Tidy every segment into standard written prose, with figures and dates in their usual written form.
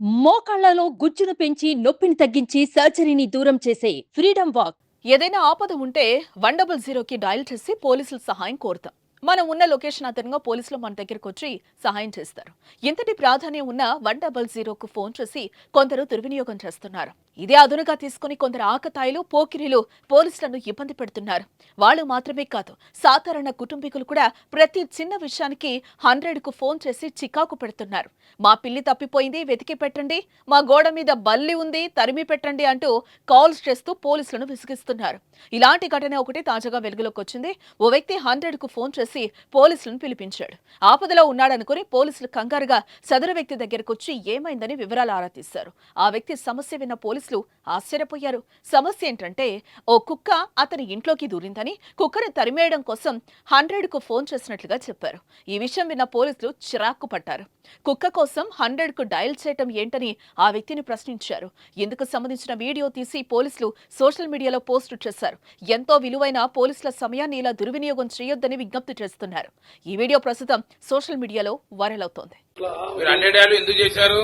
మోకాళ్లలో గుజ్జును పెంచి నొప్పిని తగ్గించి సర్జరీని దూరం చేసే ఫ్రీడమ్ వాక్. ఏదైనా ఆపద ఉంటే 100కి డయల్ చేసి పోలీసుల సహాయం కోరుతాం. మనం ఉన్న లొకేషన్ ఆధారంగా పోలీసులు మన దగ్గరకు వచ్చి సహాయం చేస్తారు. ఇంతటి ప్రాధాన్యం ఉన్న 100కు ఫోన్ చేసి కొందరు దుర్వినియోగం చేస్తున్నారు. ఇదే అదునుగా తీసుకుని కొందరు ఆకతాయిలు, పోకిరీలు పోలీసులను ఇబ్బంది పెడుతున్నారు. వాళ్ళు మాత్రమే కాదు, సాధారణ కుటుంబీకులు కూడా ప్రతి చిన్న విషయానికి 100కు ఫోన్ చేసి చికాకు పెడుతున్నారు. మా పిల్లి తప్పిపోయింది, వెతికి పెట్టండి, మా గోడ మీద బల్లి ఉంది, తరిమి పెట్టండి అంటూ కాల్స్ చేస్తూ పోలీసులను విసిగిస్తున్నారు. ఇలాంటి ఘటన ఒకటి తాజాగా వెలుగులోకి వచ్చింది. ఓ వ్యక్తి 100కు ఫోన్ చేసి పోలీసులను పిలిపించాడు. ఆపదలో ఉన్నాడనుకుని పోలీసులు కంగారుగా సదరు వ్యక్తి దగ్గరకు వచ్చి ఏమైందని వివరాలు ఆరా తీశారు. ఆ వ్యక్తి సమస్య విన్న పోలీసులు ఆశ్చర్యపోయారు. సమస్య ఏంటంటే, ఓ కుక్క అతని ఇంట్లోకి దూరిందని, కుక్కను తరిమేయడం కోసం 100కు ఫోన్ చేసినట్లుగా చెప్పారు. ఈ విషయం విన్న పోలీసులు చిరాకు పడ్డారు. కుక్క కోసం 100కు డయల్ చేయటం ఏంటని ఆ వ్యక్తిని ప్రశ్నించారు. ఇందుకు సంబంధించిన వీడియో తీసి పోలీసులు సోషల్ మీడియాలో పోస్టు చేశారు. ఎంతో విలువైన పోలీసుల సమయాన్ని ఇలా దుర్వినియోగం చేయొద్దని విజ్ఞప్తి చేస్తున్నారు. ఈ వీడియో ప్రస్తుతం సోషల్ మీడియాలో వైరల్ అవుతోంది. మీరు 100 ఏళ్ళు ఎందుకు చేశారు?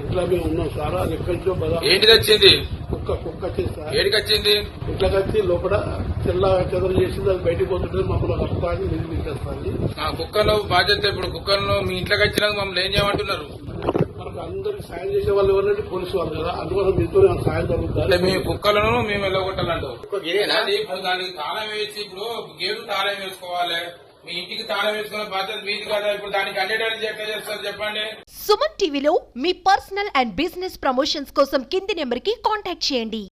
ఇంట్లో మేము ఉన్నాం సార్. అది ఎక్కడికో ఏంటిది వచ్చింది? కుక్క వచ్చింది సార్. ఏడికి వచ్చింది? ఇంట్లోకి వచ్చి లోపల తెల్ల చెదలు చేసింది. అది బయటకు పోతుంటే మమ్మల్ని కష్టపడి నిధి తీసేస్తుంది. ఆ కుక్కలో బాధ్యత. ఇప్పుడు కుక్కలను మీ ఇంట్లోకి వచ్చినాక మమ్మల్ని ఏం చేయమంటున్నారు? మనకు అందరికి సాయం చేసే వాళ్ళు ఎవరంటే పోలీసు వాళ్ళు కదా. అందుకోసం మీతో సాయం జరుగుతుంది. అంటే మీ కుక్కలను మేము వెళ్ళగొట్టాలంటాం. దానికి తాళం వేసి, ఇప్పుడు గేటు తాళం వేసుకోవాలి. మీ ఇంటికి తాళం వేసుకునే బాధ్యత మీది కదా. ఇప్పుడు దానికి 100 ఏళ్ళు ఎట్లా చేస్తారు చెప్పండి. సుమన్ టీవీలో మీ పర్సనల్ అండ్ బిజినెస్ ప్రమోషన్స్ కోసం కింది నెంబర్కి కాంటాక్ట్ చేయండి.